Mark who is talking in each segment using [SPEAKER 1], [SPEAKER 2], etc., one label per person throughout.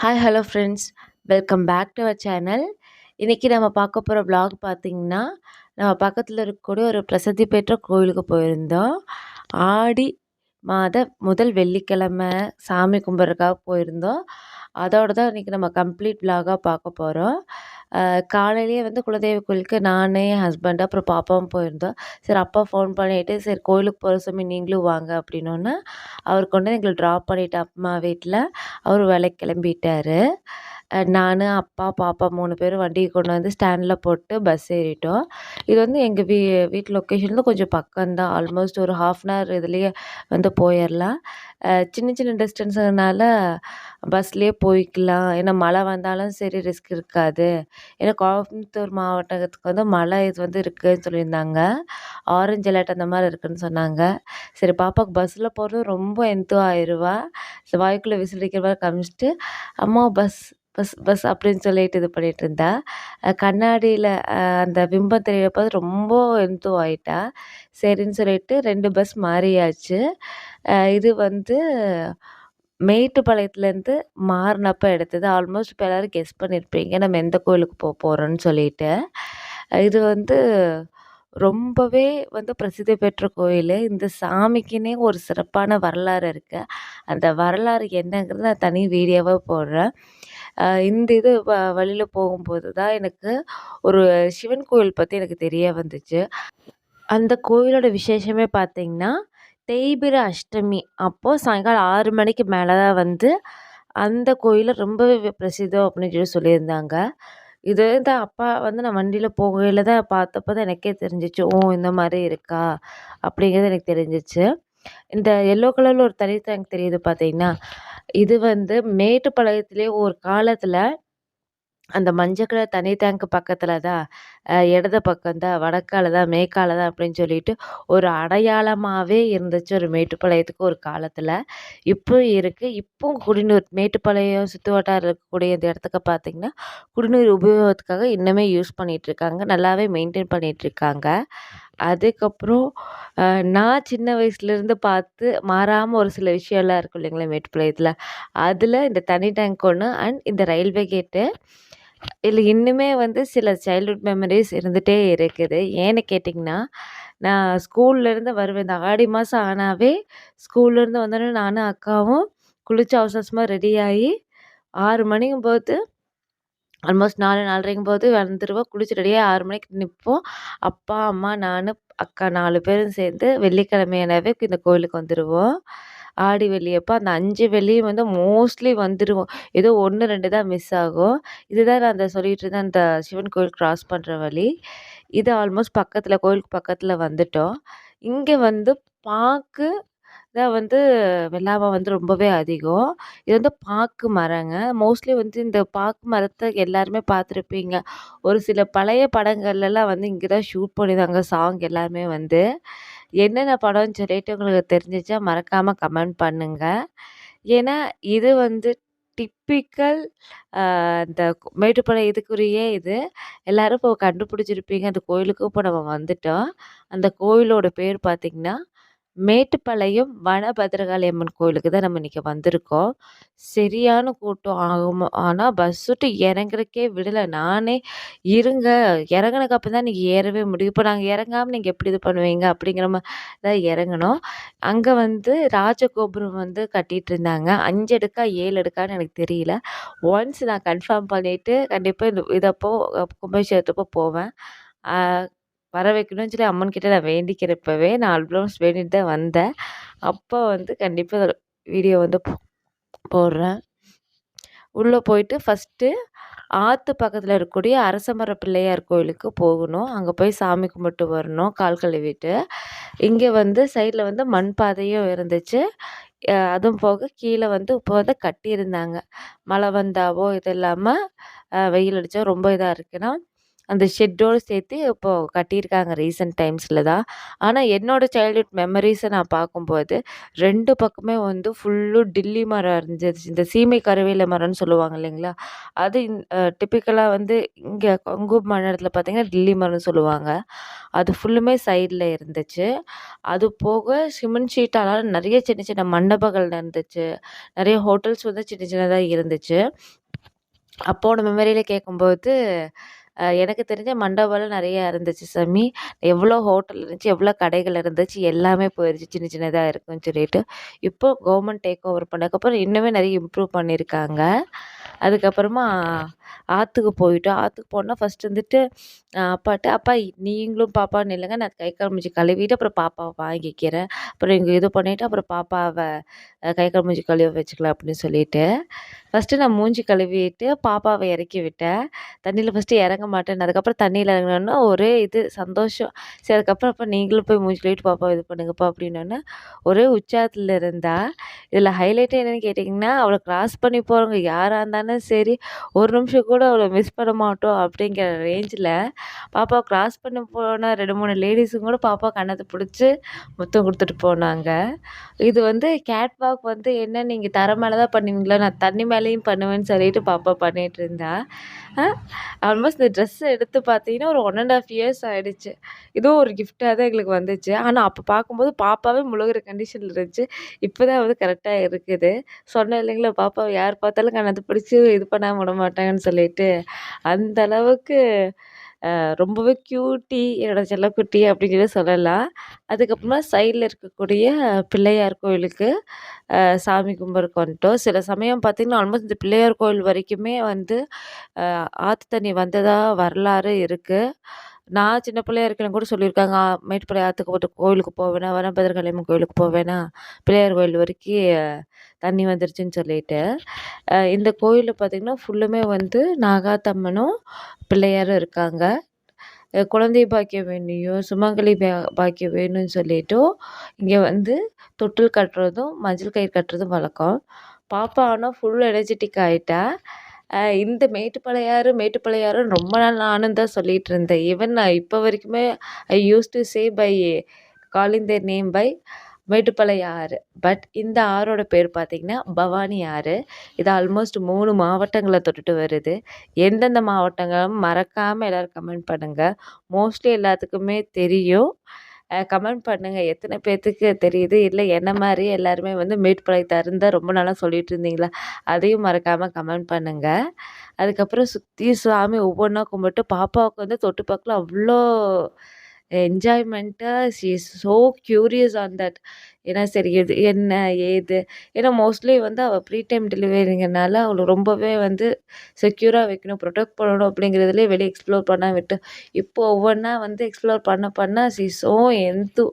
[SPEAKER 1] Hi hello friends, welcome back to our channel. இன்றைக்கி நம்ம பார்க்க போகிற vlog பார்த்திங்கன்னா, நம்ம பக்கத்தில் இருக்கக்கூடிய ஒரு பிரசித்தி பெற்ற கோயிலுக்கு போயிருந்தோம். ஆடி மாத முதல் வெள்ளிக்கிழமை சாமி கும்பிட்றதுக்காக போயிருந்தோம். அதோட தான் இன்றைக்கி நம்ம கம்ப்ளீட் vlog-ஆ பார்க்க போகிறோம். காலையிலேயே வந்து குலதெய்வ கோயிலுக்கு நான், என் ஹஸ்பண்ட் அப்புறம் பாப்பாவும் போயிருந்தோம். சரி அப்பா ஃபோன் பண்ணிவிட்டு, சரி கோயிலுக்கு போகிற சாமி நீங்களும் வாங்க அப்படின்னோன்னே, அவர் கொண்டு வந்து எங்களை ட்ராப் பண்ணிவிட்டு அம்மா வீட்டில் அவர் வேலைக்கு கிளம்பிட்டாரு. நான், அப்பா, பாப்பா 3 பேரும் வண்டியை கொண்டு வந்து ஸ்டாண்டில் போட்டு பஸ் ஏறிட்டோம். இது வந்து எங்கள் வீட்டு லொக்கேஷன்லேருந்து கொஞ்சம் பக்கம்தான். ஆல்மோஸ்ட் ஒரு 1/2 அன் ஹவர் இதுலேயே வந்து போயிடலாம். சின்ன சின்ன டிஸ்டன்ஸுனால பஸ்லேயே போய்க்கலாம். ஏன்னா மழை வந்தாலும் சரி ரிஸ்க் இருக்காது. ஏன்னா கோயம்புத்தூர் மாவட்டத்துக்கு வந்து மழை இது வந்து இருக்குதுன்னு சொல்லியிருந்தாங்க. ஆரஞ்சு அலர்ட் அந்த மாதிரி இருக்குதுன்னு சொன்னாங்க. சரி பாப்பாவுக்கு பஸ்ஸில் போகிறது ரொம்ப எந்தோ ஆயிடுவா. வாய்க்குள்ளே விசிலடிக்கிற மாதிரி காமிச்சிட்டு, அம்மா பஸ் பஸ் பஸ் அப்படின்னு சொல்லிட்டு இது பண்ணிகிட்டு இருந்தா. கண்ணாடியில் அந்த பிம்பம் தெரியறப்ப ரொம்ப எந்தோ ஆயிட்டா. சரின்னு சொல்லிட்டு 2 பஸ் மாறியாச்சு. இது வந்து மேட்டுப்பாளையத்துலேருந்து மாறினப்ப எடுத்தது. ஆல்மோஸ்ட் இப்போ எல்லோரும் கெஸ் பண்ணியிருப்பீங்க நம்ம எந்த கோயிலுக்கு போகிறோன்னு சொல்லிட்டு. இது வந்து ரொம்பவே வந்து பிரசித்தி பெற்ற கோயில். இந்த சாமிக்குன்னே ஒரு சிறப்பான வரலாறு இருக்குது. அந்த வரலாறு என்னங்கிறது நான் தனி வீடியோவாக போடுறேன். இந்த இது வழியில் போகும்போது தான் எனக்கு ஒரு சிவன் கோயில் பற்றி எனக்கு தெரிய வந்துச்சு. அந்த கோயிலோட விசேஷமே பார்த்திங்கன்னா, தேய்பிறை அஷ்டமி அப்போது சாயங்காலம் 6 மணிக்கு மேலே தான் வந்து அந்த கோயிலில் ரொம்பவே பிரசித்தம் அப்படின்னு சொல்லி சொல்லியிருந்தாங்க. இது தான் அப்பா வந்து நான் வண்டியில் போகையில் தான் பார்த்தப்ப தான் எனக்கே தெரிஞ்சிச்சு. ஓ! இந்த மாதிரி இருக்கா அப்படிங்கிறது எனக்கு தெரிஞ்சிச்சு. இந்த எல்லோ கலரில் ஒரு தனி டேங்க் தெரியுது பார்த்தீங்கன்னா, இது வந்து மேட்டுப்பாளையத்திலே ஒரு காலத்தில் அந்த மஞ்சள் கலர் தனி டேங்க் பக்கத்தில் தான் இடது பக்கம் தான், வடக்கால தான், மேற்கால தான் அப்படின்னு சொல்லிட்டு ஒரு அடையாளமாகவே இருந்துச்சு ஒரு மேட்டுப்பாளையத்துக்கு ஒரு காலத்தில். இப்போவும் இருக்குது. இப்போவும் குடிநீர் மேட்டுப்பாளையம் சுற்று வட்டாரம் இருக்கக்கூடிய இந்த இடத்துக்கு பார்த்திங்கன்னா, குடிநீர் உபயோகத்துக்காக இன்னுமே யூஸ் பண்ணிகிட்ருக்காங்க. நல்லாவே மெயின்டைன் பண்ணிகிட்ருக்காங்க. அதுக்கப்புறம் நான் சின்ன வயசுலேருந்து பார்த்து மாறாமல் ஒரு சில விஷயம்லாம் இருக்கும் இல்லைங்களா மேட்டுப்பாளையத்தில், அதில் இந்த தனி டேங்க் ஒன்று அண்ட் இந்த ரயில்வே கேட்டு இதில் இன்னுமே வந்து சில சைல்ட்ஹுட் மெமரிஸ் இருந்துகிட்டே இருக்குது. ஏன்னு கேட்டிங்கன்னா, நான் ஸ்கூல்லேருந்து வருவேன். இந்த ஆடி மாதம் ஆனாவே ஸ்கூல்லேருந்து வந்தோடனே நானும் அக்காவும் குளித்து அவசர அவசரமாக ரெடியாகி 6 மணிங்கும்போது ஆல்மோஸ்ட் 4, 4:30ங்கும்போது வந்துருவோம். குளிச்சு ரெடியாகி 6 மணிக்கு நிற்போம். அப்பா, அம்மா, நான், அக்கா 4 பேரும் சேர்ந்து வெள்ளிக்கிழமையானாவே இந்த கோயிலுக்கு வந்துடுவோம். ஆடி வெள்ளி அப்போ அந்த 5 வெள்ளியும் வந்து மோஸ்ட்லி வந்துடுவோம். ஏதோ 1, 2 தான் மிஸ் ஆகும். இதுதான் நான் அந்த சொல்லிகிட்டு இருந்தேன் அந்த சிவன் கோயில் கிராஸ் பண்ணுற வழி. இது ஆல்மோஸ்ட் பக்கத்தில் கோயிலுக்கு பக்கத்தில் வந்துட்டோம். இங்கே வந்து பாக்கு தான் வந்து வெள்ளாமை வந்து ரொம்பவே அதிகம். இது வந்து பாக்கு மரங்க. மோஸ்ட்லி வந்து இந்த பாக்கு மரத்தை எல்லாருமே பார்த்துருப்பீங்க. ஒரு சில பழைய படங்கள்லலாம் வந்து இங்கே தான் ஷூட் பண்ணியிருந்தாங்க சாங் எல்லாருமே வந்து. என்னென்ன படம்னு சொல்லிட்டு உங்களுக்கு தெரிஞ்சிச்சா மறக்காமல் கமெண்ட் பண்ணுங்கள். ஏன்னா இது வந்து டிப்பிக்கல் இந்த மேட்டுப்பாளையம் இதுக்குரிய இது. எல்லோரும் இப்போ கண்டுபிடிச்சிருப்பீங்க. அந்த கோயிலுக்கும் இப்போ நம்ம வந்துட்டோம். அந்த கோயிலோட பேர் பார்த்திங்கன்னா, மேட்டுப்பாளையம் வனபத்திரகாளி அம்மன் கோயிலுக்கு தான் நம்ம இன்றைக்கி வந்திருக்கோம். சரியான கூட்டம் ஆகும். ஆனால் பஸ் விட்டு இறங்குறக்கே விடலை. நானே இருங்க இறங்குனதுக்கு அப்புறம் தான் நீங்கள் ஏறவே முடியும். இப்போ நாங்கள் இறங்காமல் நீங்கள் எப்படி இது பண்ணுவீங்க அப்படிங்கிற மாதிரி தான் இறங்கணும். அங்கே வந்து ராஜகோபுரம் வந்து கட்டிகிட்டு இருந்தாங்க. 5 அடுக்கா 7 அடுக்கான்னு எனக்கு தெரியல. ஒன்ஸ் நான் கன்ஃபார்ம் பண்ணிவிட்டு கண்டிப்பாக இதப்போ கும்பாபிஷேகத்தப்போ போவேன். வர வைக்கணும்னு சொல்லி அம்மன்கிட்ட நான் வேண்டிக்கிறேன். இப்போவே நான் ஆல்மோஸ்ட் வேண்டிட்டு தான் வந்தேன். அப்போ வந்து கண்டிப்பாக வீடியோ வந்து போடுறேன். உள்ளே போயிட்டு ஃபஸ்ட்டு ஆற்று பக்கத்தில் இருக்கக்கூடிய அரசமர பிள்ளையார் கோயிலுக்கு போகணும். அங்கே போய் சாமி கும்பிட்டு வரணும் கால் கழுவிட்டு. இங்கே வந்து சைடில் வந்து மண் பாதையும் இருந்துச்சு. அதுவும் போக கீழே வந்து இப்போ வந்து கட்டியிருந்தாங்க. மழை வந்தாவோ இது இல்லாமல் வெயில் அடித்தா ரொம்ப இதாக இருக்குன்னா அந்த ஷெட்டோடு சேர்த்து இப்போ கட்டியிருக்காங்க ரீசெண்ட் டைம்ஸில் தான். ஆனால் என்னோட சைல்ட்ஹுட் மெமரீஸை நான் பார்க்கும்போது 2 பக்கமே வந்து ஃபுல்லும் டில்லி மரம் இருந்துச்சு. இந்த சீமை கருவேல மரம்னு சொல்லுவாங்க இல்லைங்களா? அது டிப்பிக்கலாக வந்து இங்கே கொங்கு மாநிலத்தில் பார்த்தீங்கன்னா டில்லி மரம்னு சொல்லுவாங்க. அது ஃபுல்லுமே சைடில் இருந்துச்சு. அது போக சிமெண்ட் ஷீட்டால நிறைய சின்ன சின்ன மண்டபங்கள் இருந்துச்சு. நிறைய ஹோட்டல்ஸ் வந்து சின்ன சின்னதா இருந்துச்சு. அப்போட மெமரியில கேட்கும்போது, எனக்கு தெரிஞ்ச மண்டபம்லாம் நெறைய இருந்துச்சு சாமி. எவ்வளோ ஹோட்டல் இருந்துச்சு, எவ்வளோ கடைகள் இருந்துச்சு, எல்லாமே போயிருச்சு சின்ன சின்னதா இருக்குன்னு சொல்லிட்டு. இப்போ கவர்மெண்ட் டேக் ஓவர் பண்ணதுக்கப்புறம் இன்னுமே நெறைய இம்ப்ரூவ் பண்ணியிருக்காங்க. அதுக்கப்புறமா ஆத்துக்கு போயிட்டோம். ஆத்துக்கு போனா ஃபர்ஸ்ட் வந்துட்டு அப்பாட்ட, "அப்பா நீங்களும் பாப்பாவும் நில்லுங்க. நான் கை, கால் மூஞ்சி கழுவிட்டு அப்புறம் பாப்பாவ வாங்கிக்கிறேன். அப்புறம் இங்க இது பண்ணிட்டு அப்புறம் பாப்பாவ கை, கால் மூஞ்சி கழுவ வச்சுக்கலாம்" அப்படின்னு சொல்லிட்டு. ஃபர்ஸ்ட்டு நான் மூஞ்சி கழுவிட்டு பாப்பாவ இறக்கி விட்டேன். தண்ணியில ஃபர்ஸ்ட்டு இறங்க மாட்டேன்னு. அதுக்கப்புறம் தண்ணியில இறங்குனோனே ஒரே இது சந்தோஷம். சரி அதுக்கப்புறம் அப்ப நீங்களும் போய் மூஞ்சி கழுவிட்டு பாப்பாவ இது பண்ணுங்கப்பா அப்படின்னோனே, ஒரே உற்சாகத்துல இருந்தா. இதில ஹைலைட்டே என்னன்னு கேட்டிங்கன்னா, அவள கிராஸ் பண்ணி போறவங்க யாரா இருந்தாலும் சரி, ஒரு நிமிஷம் கூட அவள மிஸ் பண்ண மாட்டோம் அப்படிங்கிற ரேஞ்சில, பாப்பாவ கிராஸ் பண்ண போன 2, 3 லேடீஸுங்க கூட பாப்பா கன்னத்த புடிச்சு முத்தம் குடுத்துட்டு போனாங்க. இது வந்து கேட் வாக் வந்து என்ன நீங்க தரை மேல தான் பண்ணுவீங்களா? நான் தண்ணி மேலேயும் பண்ணுவேன்னு சொல்லிட்டு பாப்பா பண்ணிட்டுருந்தா. அ ஆல்மோஸ்ட் இந்த ட்ரெஸ் எடுத்து பார்த்தீங்கன்னா, ஒரு 1 1/2 இயர்ஸ் ஆயிடுச்சு. இதுவும் ஒரு கிஃப்ட்டா தான் எங்களுக்கு வந்துச்சு. ஆனா அப்ப பார்க்கும்போது பாப்பாவே முழுகுற கண்டிஷன்ல இருந்துச்சு. இப்ப தான் வந்து கரெக்ட்டா இருக்குது. சொன்னேன் இல்லைங்களா, பாப்பாவ யார் பார்த்தாலும் கன்னத்த பிடிச்சு இது பண்ணாம விடமாட்டாங்கன்னு சொல்லிட்டு. அந்த அளவுக்கு ரொம்பவே கியூட்டி, என்னோட செல்லக்குட்டி அப்படின்னு சொல்லி சொல்லலாம். அதுக்கப்புறமா சைடுல இருக்கக்கூடிய பிள்ளையார் கோயிலுக்கு சாமி கும்பிட்றக்கு வந்துட்டோம். சில சமயம் பார்த்தீங்கன்னா, ஆல்மோஸ்ட் இந்த பிள்ளையார் கோயில் வரைக்குமே வந்து ஆத்து தண்ணி வந்ததா வரலாறு இருக்கு. நான் சின்ன பிள்ளையா இருக்கேன்னு கூட சொல்லியிருக்காங்க. மேட்டுப்பாளையம் ஆத்துக்கு போட்டு கோயிலுக்கு போவேனா, வனபத்திரகாளியம்மன் கோயிலுக்கு போவேனா, பிள்ளையார் கோயில் வரைக்கி தண்ணி வந்துருச்சுன்னு சொல்லிட்டு. இந்த கோயில்ல பார்த்தீங்கன்னா, ஃபுல்லுமே வந்து நாகாத்தம்மனும், பிள்ளையாரும் இருக்காங்க. குழந்தை பாக்கியம் வேண்டியும், சுமங்கலி பாக்கியம் வேணும்னு சொல்லிட்டும், இங்கே வந்து தொட்டில் கட்டுறதும், மஞ்சள் கயிறு கட்டுறதும் வழக்கம். பாப்பா ஆனா ஃபுல் எனர்ஜெட்டிக் ஆயிட்டா. இந்த மேட்டுப்பாளையாருன்னு ரொம்ப நாள் நானும் தான் சொல்லிட்டு இருந்தேன். ஈவன் நான் இப்போ வரைக்குமே I used to say by calling their name by Mettupalayam ஆறு. பட் இந்த ஆறோட பேர் பார்த்தீங்கன்னா, பவானி ஆறு. இது ஆல்மோஸ்ட் 3 மாவட்டங்கள தொட்டுட்டு வருது. எந்தெந்த மாவட்டங்கள் மறக்காம எல்லாரும் கமெண்ட் பண்ணுங்க. மோஸ்ட்லி எல்லாத்துக்குமே தெரியும். கமெண்ட் பண்ணுங்க. எத்தனை பேத்துக்கு தெரியுது? இல்ல என்ன மாரி எல்லாருமே வந்து மேட்டுப்பாளையத்தாருன்னு தான் ரொம்ப நாளா சொல்லிட்டு இருந்தீங்களா? அதையும் மறக்காம கமெண்ட் பண்ணுங்க. அதுக்கப்புறம் சுத்தி சாமி ஒவ்வொன்னா கும்பிட்டு பாப்பாவுக்கு வந்து தொட்டு பார்க்கல அவ்ளோ என்ஜாய்மெண்ட்டா she is so curious on that. ஏன்னா சரி எது என்ன ஏது ஏன்னா மோஸ்ட்லி வந்து அவள் ப்ரீ டைம் டெலிவரிங்கிறனால அவளை ரொம்பவே வந்து செக்யூராக வைக்கணும், ப்ரொடெக்ட் பண்ணணும் அப்படிங்கிறதுலே வெளியே எக்ஸ்ப்ளோர் பண்ண விட்டு இப்போ ஒவ்வொன்றா வந்து எக்ஸ்ப்ளோர் பண்ண பண்ண ஷி ஸோ எந்து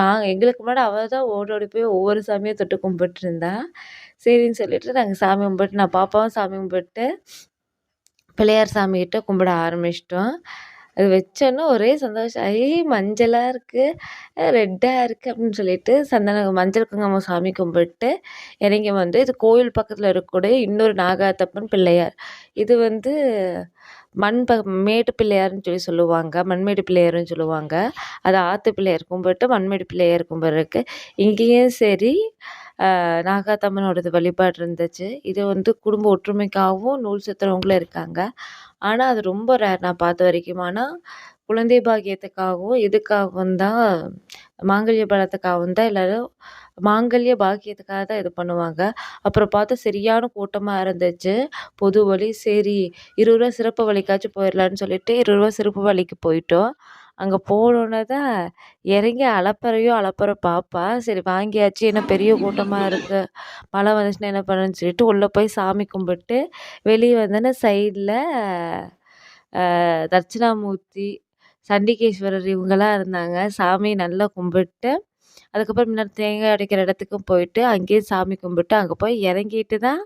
[SPEAKER 1] நாங்கள் எங்களுக்கு முன்னாடி அவள் தான் ஓடி ஓடி போய் ஒவ்வொரு சாமியும் தொட்டு கும்பிட்டுருந்தா. சரின்னு சொல்லிட்டு நாங்கள் சாமி கும்பிட்டு நான் பாப்பாவும் சாமி கும்பிட்டு பிள்ளையார் சாமிகிட்ட கும்பிட ஆரம்பிச்சிட்டோம். அது வச்சோன்னே ஒரே சந்தோஷம். மஞ்சளா இருக்கு, ரெட்டா இருக்கு அப்படின்னு சொல்லிட்டு மஞ்சள் குங்குமம் சாமி கும்பிட்டு இறங்கி வந்து இது கோயில் பக்கத்தில் இருக்கக்கூடிய இன்னொரு நாகாத்தப்பன் பிள்ளையார். இது வந்து மண் ப மேட்டு பிள்ளையார்ன்னு சொல்லி சொல்லுவாங்க. மண்மேடு பிள்ளையார்ன்னு சொல்லுவாங்க. அது ஆத்து பிள்ளையார் கும்பிட்டு மண்மேடு பிள்ளையார் கும்பிட்றக்கு. இங்கேயும் சரி நாகாத்தம்மனோடது வழிபாடு இருந்துச்சு. இது வந்து குடும்ப ஒற்றுமைக்காகவும் நூல் சுத்துறவங்களும் இருக்காங்க. ஆனா, அது ரொம்ப ரேர் நான் பார்த்த வரைக்கும். ஆனா, குழந்தை பாக்கியத்துக்காகவும், இதுக்காகவும் தான் மாங்கல்ய பலத்துக்காகவும் தான் எல்லாரும் மாங்கல்ய பாக்கியத்துக்காக தான் இது பண்ணுவாங்க. அப்புறம் பார்த்தா சரியான கூட்டமா இருந்துச்சு. பொது வழி சரி ரூ. 20 சிறப்பு வழிக்காச்சும் போயிடலான்னு சொல்லிட்டு ரூ. 20 சிறப்பு வழிக்கு போயிட்டோம். அங்க போனோனே தான் இறங்கி அலப்பற பாப்பா. சரி வாங்கியாச்சு ஏன்னா பெரிய கூட்டமா இருக்கு. மழை வந்துச்சுன்னா என்ன பண்ணுன்னு சொல்லிட்டு உள்ள போய் சாமி கும்பிட்டு, வெளிய வந்தோனே சைடுல தட்சிணாமூர்த்தி, சண்டிகேஸ்வரர் இவங்கலாம் இருந்தாங்க. சாமி நல்லா கும்பிட்டு, அதுக்கப்புறம் முன்னாடி தேங்காய் உடைக்கிற இடத்துக்கும் போயிட்டு, அங்கேயும் சாமி கும்பிட்டு, அங்கே போய் இறங்கிட்டு தான்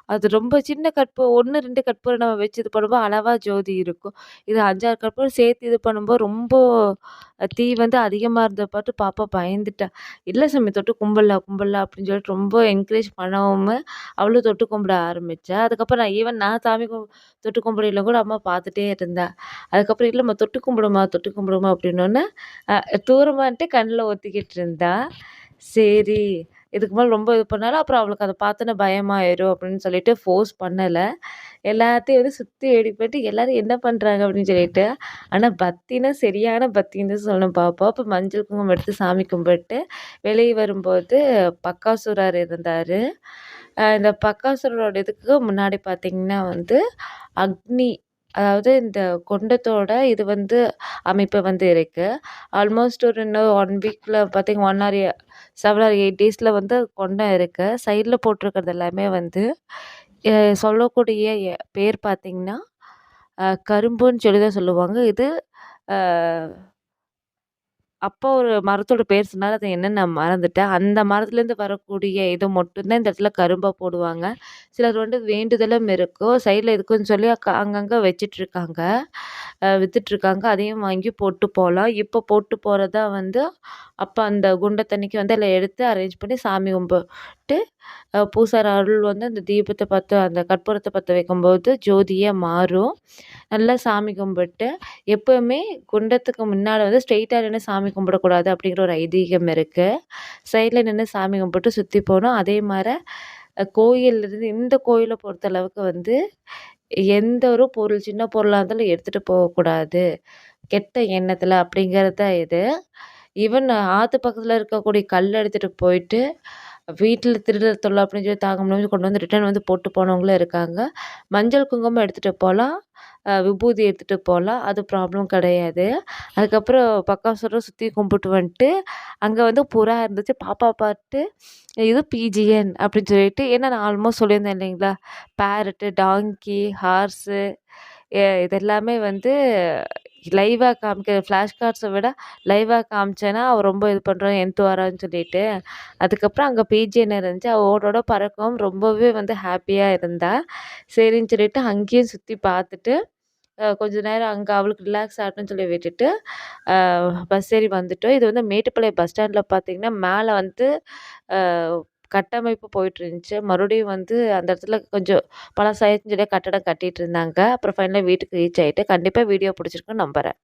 [SPEAKER 1] அது ரொம்ப சின்ன கற்பூரம் 1, 2 கற்பூரம் நம்ம வச்சு இது பண்ணும்போது அளவா ஜோதி இருக்கும். இது 5, 6 கற்பூரம் சேர்த்து இது பண்ணும்போது ரொம்ப தீ வந்து அதிகமா இருந்தத பார்த்து பாப்பா பயந்துட்டா. "இல்ல சாமி தொட்டு கும்பிடலாம், கும்பிடலாம்" அப்படின்னு சொல்லிட்டு ரொம்ப என்கரேஜ் பண்ணவும் அவளும் தொட்டு கும்பிட ஆரம்பிச்சா. அதுக்கப்புறம் நான் சாமி தொட்டு கும்பிடையில கூட அம்மா பார்த்துட்டே இருந்தா. அதுக்கப்புறம் "இல்லம்மா தொட்டு கும்பிடுமா, தொட்டு கும்பிடுமா" அப்படின்னோன்னே அ தூரமா நின்னுட்டு கண்ணுல ஒத்திக்கிட்டு இருந்தா. சரி, இதுக்கு மேல ரொம்ப இது பண்ணாலும் அப்புறம் அவளுக்கு அத பார்த்தோன்னே பயமாயிரும் அப்படின்னு சொல்லிட்டு ஃபோர்ஸ் பண்ணல. எல்லாத்தையும் வந்து சுத்தி வேடிக்கை பார்த்துட்டு எல்லாரும் என்ன பண்றாங்க அப்படின்னு சொல்லிட்டு. ஆனா பக்தினா சரியான பக்தின்னு தான் சொல்லணும் பாப்பா. அப்ப மஞ்சள் குங்குமம் எடுத்து சாமி கும்பிட்டு வெளிய வரும்போது பக்காசுரர் இருந்தாரு. இந்த பக்காசுரரோட இதுக்கு முன்னாடி பார்த்தீங்கன்னா வந்து அக்னி அதாவது இந்த குண்டத்தோட இது வந்து அமைப்பு வந்து இருக்கு. ஆல்மோஸ்ட் ஒரு இன்னும் 1 வீக்ல பார்த்தீங்கன்னா 1 ஆர் 7 ஆர் 8 டேஸ்ல வந்து குண்டம் இருக்கு. சைடுல போட்டிருக்கிறது எல்லாமே வந்து எ சொல்லக்கூடிய பேர் பார்த்தீங்கன்னா, கரும்புன்னு சொல்லி தான் சொல்லுவாங்க. இது அ அப்பா ஒரு மரத்தோட பேர் சொன்னாரு. அது என்னன்னு நான் மறந்துட்டேன். அந்த மரத்துலேருந்து வரக்கூடிய இது மட்டும் தான் இந்த இடத்துல கரும்பா போடுவாங்க. சிலர் வந்து வேண்டுதலும் இருக்கும். சைடுல இருக்குன்னு சொல்லி அங்கங்க வச்சுட்ருக்காங்க. வித்துட்ருக்காங்க. அதையும் வாங்கி போட்டு போலாம். இப்போ போட்டு போறதா வந்து அப்ப அந்த குண்டத்தன்னைக்கு வந்து அதில எடுத்து அரேஞ்ச் பண்ணி சாமி கும்பிட்டு பூசாரி அருள் வந்து அந்த தீபத்த அந்த கற்பூரத்த பத்த வைக்கும்போது ஜோதியா மாறும். நல்லா சாமி கும்பிட்டு எப்பவுமே குண்டத்துக்கு முன்னால வந்து ஸ்ட்ரெயிட்டா நின்னு சாமி கும்பிடக்கூடாது அப்படிங்கிற ஒரு ஐதீகம் இருக்கு. சைட்ல நின்னு சாமி கும்பிட்டு சுத்தி போணும். அதே மாரி கோயில்லேருந்து இந்த கோயில பொறுத்தளவுக்கு வந்து எந்த ஒரு பொருள் சின்ன பொருளா இருந்தாலும் எடுத்துட்டு போகக்கூடாது. கெட்ட எண்ணத்தில அப்படிங்கிறது தான் இது. ஈவன் ஆத்து பக்கத்தில இருக்கக்கூடிய கல் எடுத்துட்டு போயிட்டு, வீட்ல திருடுற தொல்ல அப்படின்னு சொல்லி தாங்க முடியாம கொண்டு வந்து ரிட்டர்ன் வந்து போட்டு போனவங்களும் இருக்காங்க. மஞ்சள், குங்குமம் எடுத்துட்டு போலாம். விபூதி எடுத்துட்டு போலாம். அது ப்ராப்ளம் கிடையாது. அதுக்கப்புறம் பக்காசுரம் சுத்தி கும்பிட்டு வந்துட்டு, அங்க வந்து புறா இருந்துச்சு. பாப்பா பார்த்துட்டு, இது பிஜிஎன் அப்படின்னு சொல்லிட்டு ஏன்னா நான் ஆல்மோஸ்ட் சொல்லியிருந்தேன் இல்லைங்களா? பேரட்டு, டாங்கி, ஹார்ஸு இது எல்லாமே வந்து லைவா காமிக்கிற ஃப்ளாஷ் கார்ட்ஸ விட லைவா காமிச்சேன்னா, அவ ரொம்ப இது பண்றா, என்த்து வரான்னு சொல்லிட்டு. அதுக்கப்புறம் அங்க பிஜிஎன் இருந்துச்சு. அவ ஓட பறக்கவும் ரொம்பவே வந்து ஹேப்பியா இருந்தா. சரின்னு சொல்லிட்டு அங்கேயும் சுத்தி பார்த்துட்டு, கொஞ்ச நேரம் அங்க அவளுக்கு ரிலாக்ஸ் ஆகட்டும்னு சொல்லி விட்டுட்டு, அ பஸ் ஏறி வந்துட்டோம். இது வந்து மேட்டுப்பாளையம் பஸ் ஸ்டாண்ட்ல பார்த்தீங்கன்னா, மேல வந்து அ கட்டமைப்பு போயிட்டுருந்துச்சு. மறுபடியும் வந்து அந்த இடத்துல கொஞ்சம் பழசாயிருச்சுன்னு சொல்லி கட்டடம் கட்டிட்டு இருந்தாங்க. அப்புறம் ஃபைனலா வீட்டுக்கு ரீச் ஆயிட்டு. கண்டிப்பா வீடியோ பிடிச்சிருக்குன்னு நம்புறேன்.